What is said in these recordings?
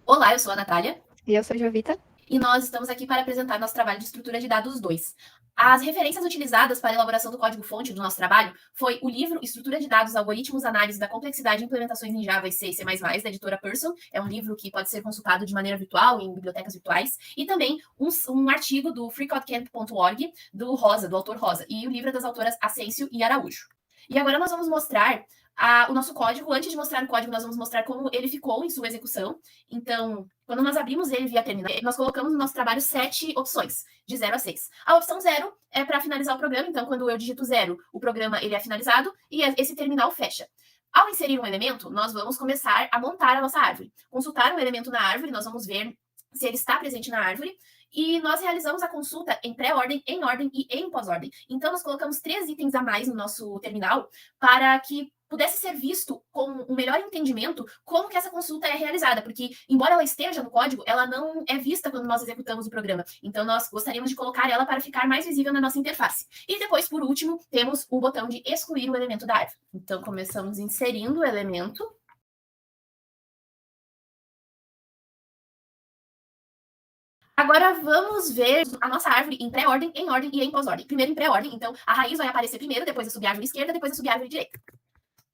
Olá, eu sou a Natália E eu sou a Jovita. e nós estamos aqui para apresentar nosso trabalho de estrutura de dados 2. As referências utilizadas para a elaboração do código-fonte do nosso trabalho foi o livro Estrutura de Dados, Algoritmos, Análise da Complexidade e Implementações em Java e C++, da editora Person. É um livro que pode ser consultado de maneira virtual em bibliotecas virtuais. E também um artigo do freecodecamp.org, do autor Rosa. E o livro é das autoras Ascencio e Araújo. E agora nós vamos mostrar o nosso código. Antes de mostrar o código, nós vamos mostrar como ele ficou em sua execução. Então, quando nós abrimos ele via terminal, nós colocamos no nosso trabalho 7 opções, de 0 a 6. A opção 0 é para finalizar o programa, então quando eu digito 0, o programa ele é finalizado e esse terminal fecha. Ao inserir um elemento, nós vamos começar a montar a nossa árvore. Consultar um elemento na árvore, nós vamos ver se ele está presente na árvore, e nós realizamos a consulta em pré-ordem, em ordem e em pós-ordem. Então, nós colocamos 3 itens a mais no nosso terminal para que pudesse ser visto com um melhor entendimento como que essa consulta é realizada, porque, embora ela esteja no código, ela não é vista quando nós executamos o programa. Então, nós gostaríamos de colocar ela para ficar mais visível na nossa interface. E depois, por último, temos o botão de excluir o elemento da árvore. Então, começamos inserindo o elemento. Agora vamos ver a nossa árvore em pré-ordem, em ordem e em pós-ordem. Primeiro em pré-ordem, então a raiz vai aparecer primeiro, depois a subárvore esquerda, depois a subárvore direita.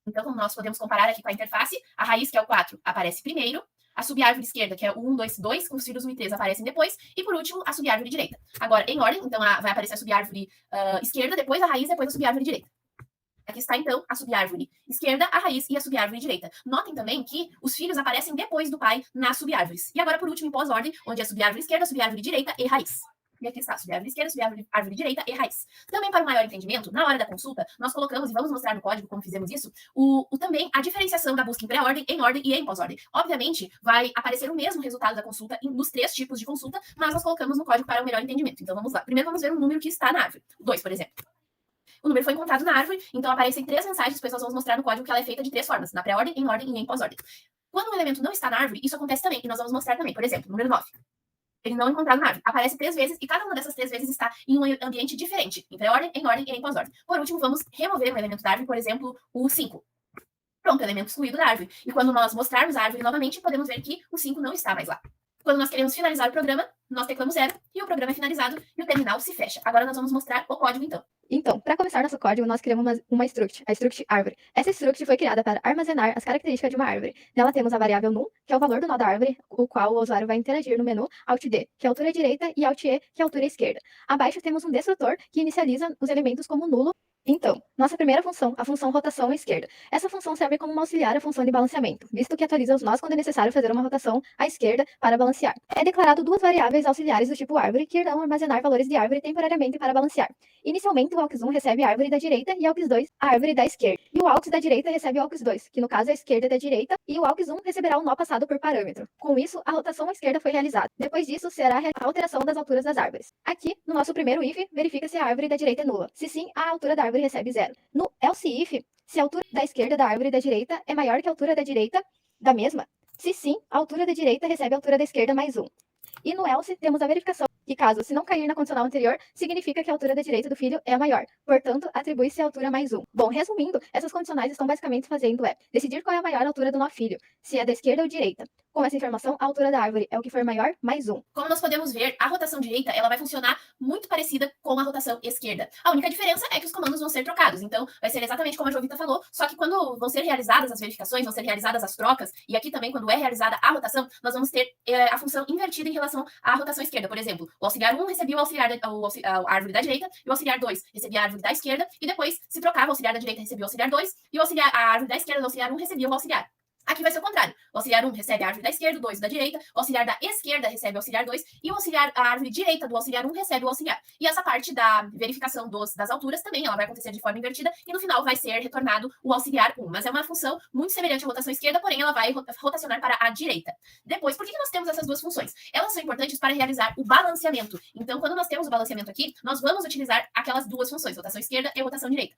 Então, como nós podemos comparar aqui com a interface, a raiz, que é o 4, aparece primeiro, a subárvore esquerda, que é o 1, 2, 2, com os filhos 1 e 3 aparecem depois, e por último, a subárvore direita. Agora, em ordem, então vai aparecer a subárvore esquerda, depois a raiz, depois a subárvore direita. Aqui está, então, a subárvore esquerda, a raiz e a subárvore direita. Notem também que os filhos aparecem depois do pai nas subárvores. E agora, por último, em pós-ordem, onde é a subárvore esquerda, a subárvore direita e raiz. E aqui está a subárvore esquerda, subárvore direita e raiz. Também para um maior entendimento, na hora da consulta, nós colocamos, e vamos mostrar no código como fizemos isso, também a diferenciação da busca em pré-ordem, em ordem e em pós-ordem. Obviamente, vai aparecer o mesmo resultado da consulta nos 3 tipos de consulta, mas nós colocamos no código para um melhor entendimento. Então, vamos lá. Primeiro, vamos ver o número que está na árvore. 2, por exemplo. O número foi encontrado na árvore, então aparecem 3 mensagens, depois nós vamos mostrar no código que ela é feita de 3 formas, na pré-ordem, em ordem e em pós-ordem. Quando um elemento não está na árvore, isso acontece também, e nós vamos mostrar também. Por exemplo, número 9. Ele não é encontrado na árvore. Aparece 3 vezes, e cada uma dessas 3 vezes está em um ambiente diferente, em pré-ordem, em ordem e em pós-ordem. Por último, vamos remover um elemento da árvore, por exemplo, o 5. Pronto, elemento excluído da árvore. E quando nós mostrarmos a árvore novamente, podemos ver que o 5 não está mais lá. Quando nós queremos finalizar o programa, nós teclamos 0 e o programa é finalizado e o terminal se fecha. Agora nós vamos mostrar o código, então. Então, para começar nosso código, nós criamos uma struct, a struct árvore. Essa struct foi criada para armazenar as características de uma árvore. Nela temos a variável num, que é o valor do nó da árvore, o qual o usuário vai interagir no menu Alt-D, que é a altura direita, e Alt-E, que é a altura esquerda. Abaixo temos um destrutor, que inicializa os elementos como nulo. Então, nossa primeira função, a função rotação à esquerda. Essa função serve como uma auxiliar à função de balanceamento, visto que atualiza os nós quando é necessário fazer uma rotação à esquerda para balancear. É declarado 2 variáveis auxiliares do tipo árvore, que irão armazenar valores de árvore temporariamente para balancear. Inicialmente, o AUX1 recebe a árvore da direita e o AUX2 a árvore da esquerda. E o AUX da direita recebe o AUX2, que no caso é a esquerda da direita, e o AUX1 receberá o nó passado por parâmetro. Com isso, a rotação à esquerda foi realizada. Depois disso, será a alteração das alturas das árvores. Aqui, no nosso primeiro if, verifica se a árvore da direita é nula. Se sim, a altura da árvore recebe 0. No else if, se a altura da esquerda da árvore da direita é maior que a altura da direita da mesma. Se sim, a altura da direita recebe a altura da esquerda mais 1. E no else temos a verificação que caso se não cair na condicional anterior, significa que a altura da direita do filho é a maior. Portanto, atribui-se a altura mais 1. Bom, resumindo, essas condicionais estão basicamente fazendo decidir qual é a maior altura do nó filho, se é da esquerda ou direita. Com essa informação, a altura da árvore é o que for maior, mais 1. Como nós podemos ver, a rotação direita ela vai funcionar muito parecida com a rotação esquerda. A única diferença é que os comandos vão ser trocados. Então, vai ser exatamente como a Jovita falou, só que quando vão ser realizadas as verificações, vão ser realizadas as trocas, e aqui também, quando é realizada a rotação, nós vamos ter a função invertida em relação à rotação esquerda. Por exemplo, o auxiliar 1 recebia a árvore da direita, e o auxiliar 2 recebia a árvore da esquerda, e depois se trocava, o auxiliar da direita recebia o auxiliar 2, e a árvore da esquerda do auxiliar 1 recebia o auxiliar. Aqui vai ser o contrário. O auxiliar 1 recebe a árvore da esquerda, o 2 da direita, o auxiliar da esquerda recebe o auxiliar 2 e a árvore direita do auxiliar 1 recebe o auxiliar. E essa parte da verificação das alturas também ela vai acontecer de forma invertida e no final vai ser retornado o auxiliar 1. Mas é uma função muito semelhante à rotação esquerda, porém ela vai rotacionar para a direita. Depois, por que nós temos essas duas funções? Elas são importantes para realizar o balanceamento. Então, quando nós temos o balanceamento aqui, nós vamos utilizar aquelas duas funções, rotação esquerda e rotação direita.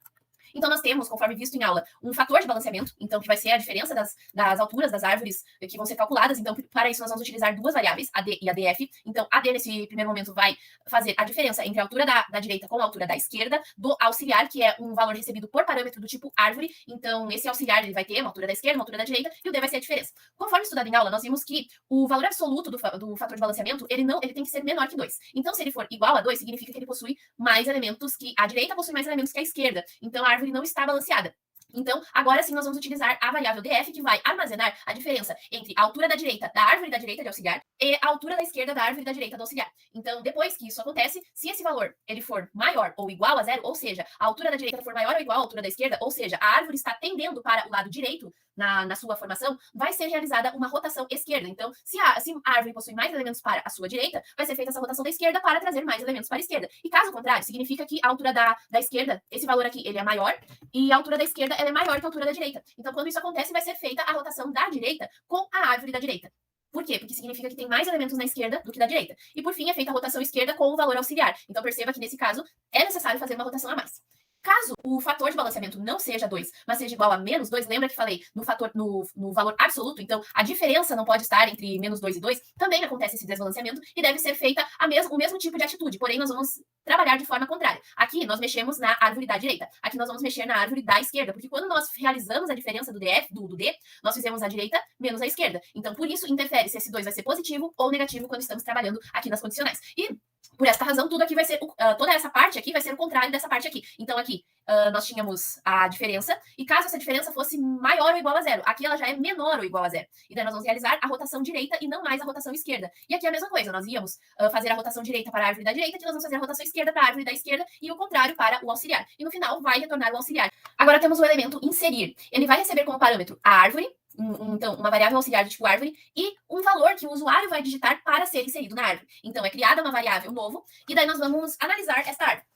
Então, nós temos, conforme visto em aula, um fator de balanceamento, então, que vai ser a diferença das alturas das árvores que vão ser calculadas. Então, para isso, nós vamos utilizar duas variáveis, a D e a DF. Então, a D, nesse primeiro momento, vai fazer a diferença entre a altura da direita com a altura da esquerda, do auxiliar, que é um valor recebido por parâmetro do tipo árvore. Então, esse auxiliar ele vai ter uma altura da esquerda, uma altura da direita, e o D vai ser a diferença. Conforme estudado em aula, nós vimos que o valor absoluto do fator de balanceamento, ele tem que ser menor que 2. Então, se ele for igual a 2, significa que ele possui mais elementos que a direita possui mais elementos que a esquerda. Então, a árvore não está balanceada. Então, agora sim, nós vamos utilizar a variável df, que vai armazenar a diferença entre a altura da direita da árvore da direita de auxiliar e a altura da esquerda da árvore da direita do auxiliar. Então, depois que isso acontece, se esse valor ele for maior ou igual a zero, ou seja, a altura da direita for maior ou igual à altura da esquerda, ou seja, a árvore está tendendo para o lado direito na sua formação, vai ser realizada uma rotação esquerda. Então, se a árvore possui mais elementos para a sua direita, vai ser feita essa rotação da esquerda para trazer mais elementos para a esquerda. E caso contrário, significa que a altura da esquerda, esse valor aqui, ele é maior, e a altura da esquerda ela é maior que a altura da direita. Então, quando isso acontece, vai ser feita a rotação da direita com a árvore da direita. Por quê? Porque significa que tem mais elementos na esquerda do que na direita. E, por fim, é feita a rotação esquerda com o valor auxiliar. Então, perceba que, nesse caso, é necessário fazer uma rotação a mais. Caso o fator de balanceamento não seja 2, mas seja igual a menos 2, lembra que falei no valor absoluto? Então, a diferença não pode estar entre menos 2 e 2. Também acontece esse desbalanceamento e deve ser feita o mesmo tipo de atitude, porém, nós vamos trabalhar de forma contrária. Aqui, nós mexemos na árvore da direita. Aqui, nós vamos mexer na árvore da esquerda, porque quando nós realizamos a diferença do D, nós fizemos a direita menos a esquerda. Então, por isso, interfere se esse 2 vai ser positivo ou negativo quando estamos trabalhando aqui nas condicionais. E, por esta razão, tudo aqui vai ser, toda essa parte aqui vai ser o contrário dessa parte aqui. Então, aqui, nós tínhamos a diferença, e caso essa diferença fosse maior ou igual a zero, aqui ela já é menor ou igual a zero. E daí nós vamos realizar a rotação direita e não mais a rotação esquerda. E aqui é a mesma coisa, nós íamos fazer a rotação direita para a árvore da direita, aqui nós vamos fazer a rotação esquerda para a árvore da esquerda e o contrário para o auxiliar. E no final vai retornar o auxiliar. Agora temos o elemento inserir. Ele vai receber como parâmetro a árvore, então, uma variável auxiliar do tipo árvore, e um valor que o usuário vai digitar para ser inserido na árvore. Então, é criada uma variável novo, e daí nós vamos analisar esta árvore.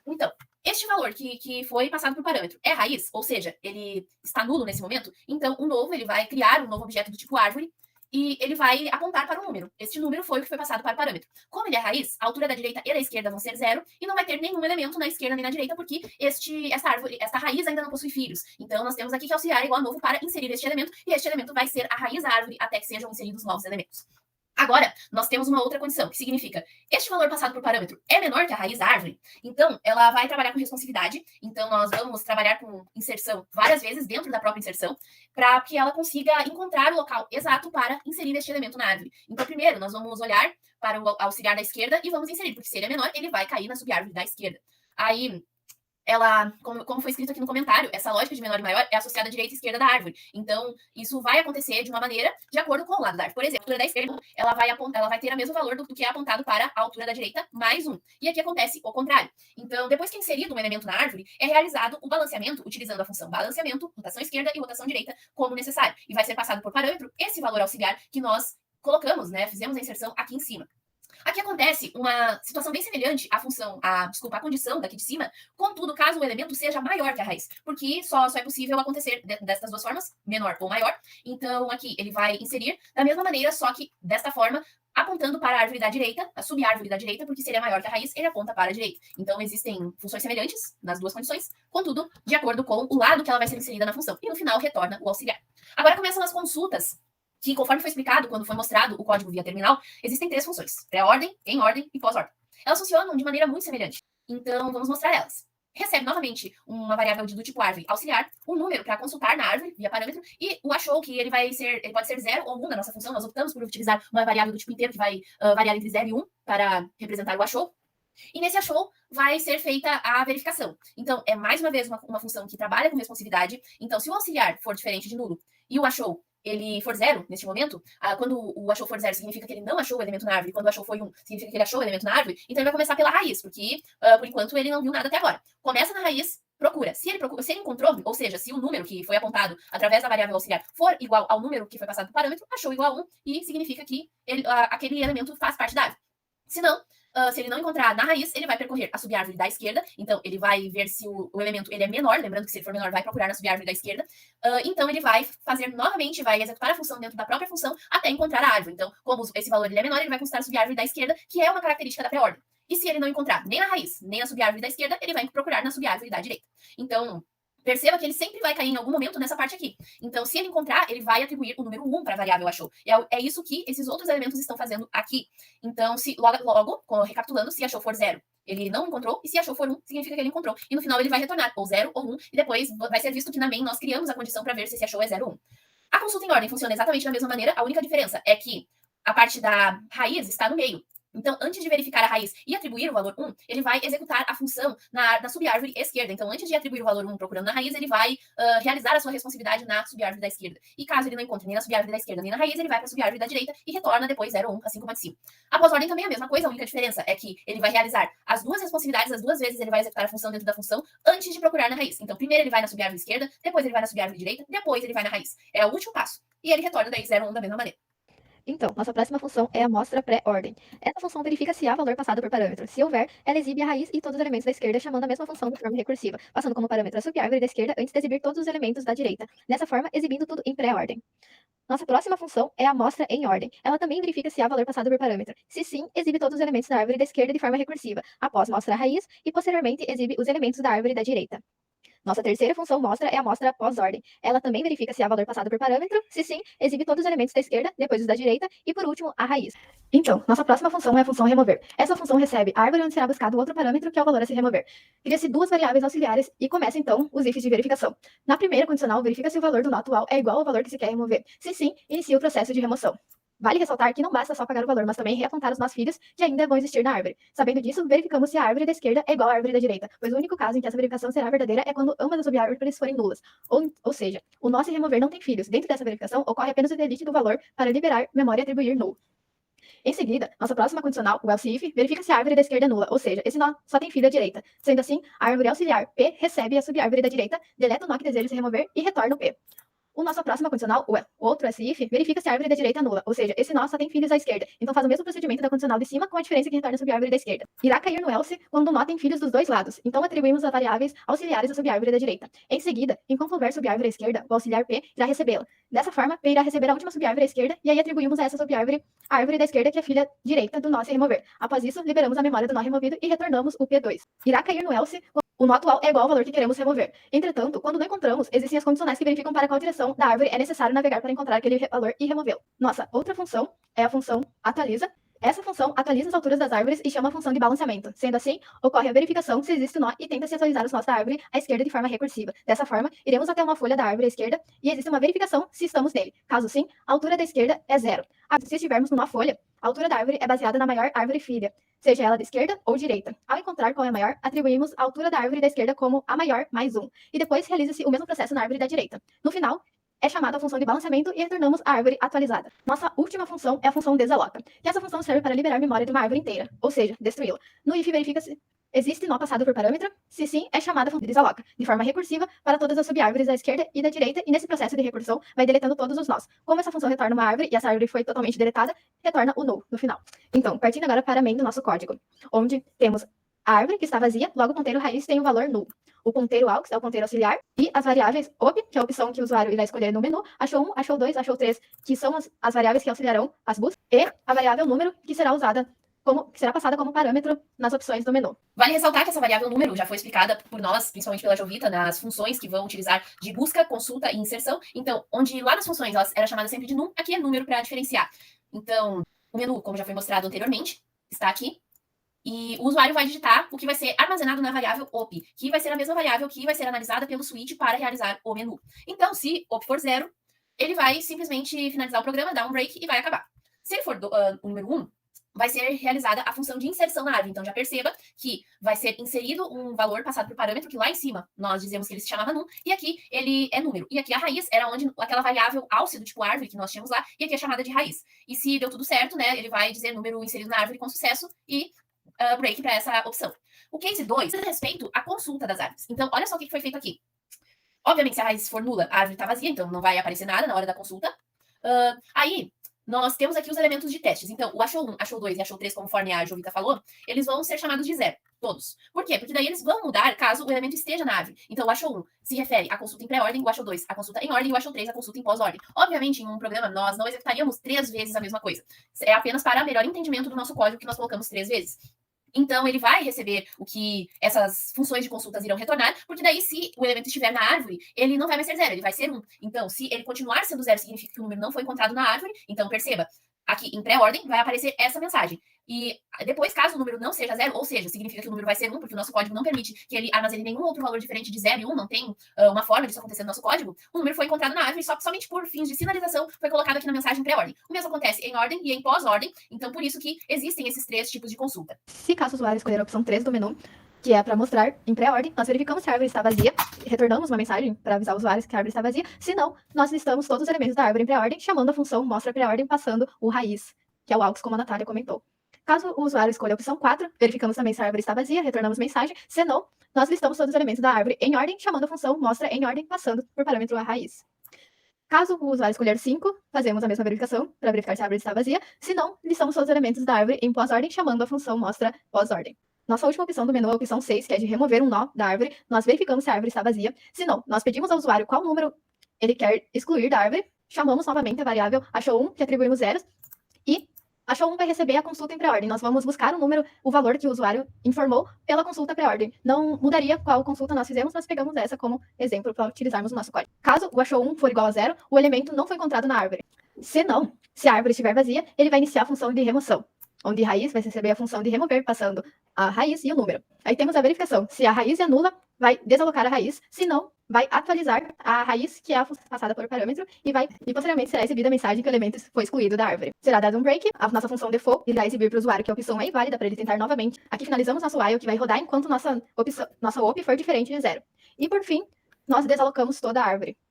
Então, este valor que foi passado por parâmetro é raiz, ou seja, ele está nulo nesse momento, então o novo, ele vai criar um novo objeto do tipo árvore, e ele vai apontar para um número. Este número foi o que foi passado para o parâmetro. Como ele é raiz, a altura da direita e da esquerda vão ser zero, e não vai ter nenhum elemento na esquerda nem na direita, porque esta raiz ainda não possui filhos. Então, nós temos aqui que auxiliar igual a novo para inserir este elemento, e este elemento vai ser a raiz da árvore até que sejam inseridos novos elementos. Agora, nós temos uma outra condição, que significa, este valor passado por parâmetro é menor que a raiz da árvore, então ela vai trabalhar com responsividade, então nós vamos trabalhar com inserção várias vezes dentro da própria inserção, para que ela consiga encontrar o local exato para inserir este elemento na árvore. Então, primeiro, nós vamos olhar para o auxiliar da esquerda e vamos inserir, porque se ele é menor, ele vai cair na subárvore da esquerda. Aí, como foi escrito aqui no comentário, essa lógica de menor e maior é associada à direita e esquerda da árvore. Então, isso vai acontecer de uma maneira de acordo com o lado da árvore. Por exemplo, a altura da esquerda, ela vai ter o mesmo valor do que é apontado para a altura da direita, mais 1. E aqui acontece o contrário. Então, depois que é inserido um elemento na árvore, é realizado o balanceamento utilizando a função balanceamento, rotação esquerda e rotação direita, como necessário. E vai ser passado por parâmetro esse valor auxiliar que nós colocamos, fizemos a inserção aqui em cima. Aqui acontece uma situação bem semelhante à a condição daqui de cima, contudo, caso o elemento seja maior que a raiz, porque só é possível acontecer destas duas formas, menor ou maior. Então, aqui ele vai inserir da mesma maneira, só que desta forma, apontando para a árvore da direita, a subárvore da direita, porque se ele é maior que a raiz, ele aponta para a direita. Então, existem funções semelhantes nas duas condições, contudo, de acordo com o lado que ela vai ser inserida na função. E no final, retorna o auxiliar. Agora começam as consultas, que, conforme foi explicado quando foi mostrado o código via terminal, existem 3 funções: pré-ordem, em ordem e pós-ordem. Elas funcionam de maneira muito semelhante. Então, vamos mostrar elas. Recebe novamente uma variável do tipo árvore auxiliar, um número para consultar na árvore via parâmetro, e o achou, que ele pode ser 0 ou 1 na nossa função. Nós optamos por utilizar uma variável do tipo inteiro que vai variar entre 0 e 1 para representar o achou. E nesse achou vai ser feita a verificação. Então, é mais uma vez uma função que trabalha com responsividade. Então, se o auxiliar for diferente de nulo e o achou ele for 0 neste momento, quando o achou for 0, significa que ele não achou o elemento na árvore. Quando o achou foi 1, significa que ele achou o elemento na árvore. Então ele vai começar pela raiz, porque por enquanto ele não viu nada até agora. Começa na raiz, procura. Se ele encontrou, ou seja, se o número que foi apontado através da variável auxiliar for igual ao número que foi passado por parâmetro, achou igual a 1, e significa que aquele elemento faz parte da árvore. Se não, se ele não encontrar na raiz, ele vai percorrer a subárvore da esquerda. Então, ele vai ver se o elemento ele é menor. Lembrando que se ele for menor, vai procurar na subárvore da esquerda. Então, ele vai fazer novamente, vai executar a função dentro da própria função até encontrar a árvore. Então, como esse valor ele é menor, ele vai consultar a subárvore da esquerda, que é uma característica da pré-ordem. E se ele não encontrar nem a raiz, nem a subárvore da esquerda, ele vai procurar na subárvore da direita. Então, Perceba que ele sempre vai cair em algum momento nessa parte aqui. Então, se ele encontrar, ele vai atribuir o número 1 para a variável achou. É isso que esses outros elementos estão fazendo aqui. Então, se logo, recapitulando, se achou for 0, ele não encontrou, e se achou for 1, significa que ele encontrou. E no final ele vai retornar ou 0 ou 1, e depois vai ser visto que na main nós criamos a condição para ver se esse achou é 0 ou 1. A consulta em ordem funciona exatamente da mesma maneira, a única diferença é que a parte da raiz está no meio. Então, antes de verificar a raiz e atribuir o valor 1, ele vai executar a função na subárvore esquerda. Então, antes de atribuir o valor 1 procurando na raiz, ele vai realizar a sua responsabilidade na subárvore da esquerda. E caso ele não encontre nem na subárvore da esquerda nem na raiz, ele vai para a subárvore da direita e retorna depois 0 ou 1, assim como aqui. A pós-ordem também é a mesma coisa, a única diferença é que ele vai realizar as duas responsabilidades, as duas vezes ele vai executar a função dentro da função antes de procurar na raiz. Então, primeiro ele vai na subárvore esquerda, depois ele vai na subárvore direita, depois ele vai na raiz. É o último passo. E ele retorna daí 0 ou 1 da mesma maneira. Então, nossa próxima função é a amostra pré-ordem. Essa função verifica se há valor passado por parâmetro. Se houver, ela exibe a raiz e todos os elementos da esquerda, chamando a mesma função de forma recursiva, passando como parâmetro a subárvore da esquerda antes de exibir todos os elementos da direita. Dessa forma, exibindo tudo em pré-ordem. Nossa próxima função é a amostra em ordem. Ela também verifica se há valor passado por parâmetro. Se sim, exibe todos os elementos da árvore da esquerda de forma recursiva, após mostra a raiz e posteriormente exibe os elementos da árvore da direita. Nossa terceira função mostra é a amostra pós-ordem. Ela também verifica se há valor passado por parâmetro. Se sim, exibe todos os elementos da esquerda, depois os da direita e, por último, a raiz. Então, nossa próxima função é a função remover. Essa função recebe a árvore onde será buscado outro parâmetro, que é o valor a se remover. Cria-se duas variáveis auxiliares e começa, então, os ifs de verificação. Na primeira condicional, verifica se o valor do nó atual é igual ao valor que se quer remover. Se sim, inicia o processo de remoção. Vale ressaltar que não basta só pagar o valor, mas também reapontar os nós filhos que ainda vão existir na árvore. Sabendo disso, verificamos se a árvore da esquerda é igual à árvore da direita, pois o único caso em que essa verificação será verdadeira é quando ambas as subárvores forem nulas. Ou seja, o nó se remover não tem filhos. Dentro dessa verificação, ocorre apenas o delete do valor para liberar memória e atribuir null. Em seguida, nossa próxima condicional, o else if, verifica se a árvore da esquerda é nula, ou seja, esse nó só tem filho à direita. Sendo assim, a árvore auxiliar P recebe a subárvore da direita, deleta o nó que deseja se remover e retorna o P. O nossa próxima condicional, o outro else if, verifica se a árvore da direita é nula, ou seja, esse nó só tem filhos à esquerda. Então faz o mesmo procedimento da condicional de cima, com a diferença que retorna a subárvore da esquerda. Irá cair no else quando o nó tem filhos dos dois lados, então atribuímos as variáveis auxiliares à subárvore da direita. Em seguida, enquanto houver subárvore à esquerda, o auxiliar P irá recebê-la. Dessa forma, P irá receber a última subárvore à esquerda, e aí atribuímos a essa subárvore a árvore da esquerda, que é filha direita do nó se remover. Após isso, liberamos a memória do nó removido e retornamos o P2. Irá cair no else o nó atual é igual ao valor que queremos remover. Entretanto, quando não encontramos, existem as condicionais que verificam para qual direção da árvore é necessário navegar para encontrar aquele valor e removê-lo. Nossa outra função é a função atualiza. Essa função atualiza as alturas das árvores e chama a função de balanceamento. Sendo assim, ocorre a verificação se existe nó e tenta-se atualizar os nós da árvore à esquerda de forma recursiva. Dessa forma, iremos até uma folha da árvore à esquerda e existe uma verificação se estamos nele. Caso sim, a altura da esquerda é 0. Se estivermos numa folha, a altura da árvore é baseada na maior árvore filha, seja ela de esquerda ou direita. Ao encontrar qual é a maior, atribuímos a altura da árvore da esquerda como a maior mais 1. E depois realiza-se o mesmo processo na árvore da direita. No final, é chamada a função de balanceamento e retornamos a árvore atualizada. Nossa última função é a função desaloca, que essa função serve para liberar memória de uma árvore inteira, ou seja, destruí-la. No if verifica-se existe nó passado por parâmetro, se sim, é chamada a função de desaloca, de forma recursiva para todas as subárvores da esquerda e da direita, e nesse processo de recursão vai deletando todos os nós. Como essa função retorna uma árvore e essa árvore foi totalmente deletada, retorna o null no final. Então, partindo agora para a main do nosso código, onde temos a árvore que está vazia, logo o ponteiro raiz tem o valor null. O ponteiro aux é o ponteiro auxiliar, e as variáveis op, que é a opção que o usuário irá escolher no menu, achou 1, achou 2, achou 3, que são as variáveis que auxiliarão as buscas, e a variável número, que será usada que será passada como parâmetro nas opções do menu. Vale ressaltar que essa variável número já foi explicada por nós, principalmente pela Jovita, nas funções que vão utilizar de busca, consulta e inserção. Então, onde lá nas funções ela era chamada sempre de num, aqui é número para diferenciar. Então, o menu, como já foi mostrado anteriormente, está aqui. E o usuário vai digitar o que vai ser armazenado na variável op, que vai ser a mesma variável que vai ser analisada pelo switch para realizar o menu. Então, se op for 0, ele vai simplesmente finalizar o programa, dar um break e vai acabar. Se ele for o número 1, vai ser realizada a função de inserção na árvore. Então, já perceba que vai ser inserido um valor passado por parâmetro, que lá em cima nós dizemos que ele se chamava num, e aqui ele é número. E aqui a raiz era onde aquela variável alce do tipo árvore que nós tínhamos lá, e aqui é chamada de raiz. E se deu tudo certo, né, ele vai dizer número inserido na árvore com sucesso e break para essa opção. O case 2 diz respeito à consulta das árvores. Então, olha só o que foi feito aqui. Obviamente, se a raiz for nula, a árvore está vazia, então não vai aparecer nada na hora da consulta. Aí, nós temos aqui os elementos de testes. Então, o achou 1, achou 2 e achou 3, conforme a Jovita falou, eles vão ser chamados de 0, todos. Por quê? Porque daí eles vão mudar caso o elemento esteja na árvore. Então, o achou 1 se refere à consulta em pré-ordem, o achou 2 à consulta em ordem e o achou 3 à consulta em pós-ordem. Obviamente, em um programa, nós não executaríamos 3 vezes a mesma coisa. É apenas para melhor entendimento do nosso código que nós colocamos 3 vezes. Então, ele vai receber o que essas funções de consultas irão retornar, porque daí, se o elemento estiver na árvore, ele não vai mais ser 0, ele vai ser 1. Então, se ele continuar sendo 0, significa que o número não foi encontrado na árvore. Então, perceba, aqui em pré-ordem vai aparecer essa mensagem. E depois, caso o número não seja 0, ou seja, significa que o número vai ser 1, porque o nosso código não permite que ele armazene nenhum outro valor diferente de 0 e 1, não tem uma forma disso acontecer no nosso código, o número foi encontrado na árvore e somente por fins de sinalização foi colocado aqui na mensagem pré-ordem. O mesmo acontece em ordem e em pós-ordem, então por isso que existem esses 3 tipos de consulta. Se caso o usuário escolher a opção 3 do menu, que é para mostrar em pré-ordem, nós verificamos se a árvore está vazia, retornamos uma mensagem para avisar o usuário que a árvore está vazia. Se não, nós listamos todos os elementos da árvore em pré-ordem, chamando a função mostra pré-ordem, passando o raiz, que é o aux, como a Natália comentou. Caso o usuário escolha a opção 4, verificamos também se a árvore está vazia, retornamos mensagem. Se não, nós listamos todos os elementos da árvore em ordem, chamando a função mostra em ordem, passando por parâmetro a raiz. Caso o usuário escolher 5, fazemos a mesma verificação para verificar se a árvore está vazia. Se não, listamos todos os elementos da árvore em pós-ordem, chamando a função mostra pós-ordem. Nossa última opção do menu é a opção 6, que é de remover um nó da árvore. Nós verificamos se a árvore está vazia. Se não, nós pedimos ao usuário qual número ele quer excluir da árvore. Chamamos novamente a variável achou1, que atribuímos zeros. E achou1 vai receber a consulta em pré-ordem. Nós vamos buscar o número, o valor que o usuário informou pela consulta pré-ordem. Não mudaria qual consulta nós fizemos, nós pegamos essa como exemplo para utilizarmos o nosso código. Caso o achou1 for igual a 0, o elemento não foi encontrado na árvore. Se não, se a árvore estiver vazia, ele vai iniciar a função de remoção, onde raiz vai receber a função de remover, passando a raiz e o número. Aí temos a verificação. Se a raiz é nula, vai desalocar a raiz. Se não, vai atualizar a raiz, que é passada por parâmetro, e posteriormente será exibida a mensagem que o elemento foi excluído da árvore. Será dado um break, a nossa função default irá exibir para o usuário que a opção é inválida para ele tentar novamente. Aqui finalizamos nosso while, que vai rodar enquanto nossa op for diferente de 0. E por fim, nós desalocamos toda a árvore.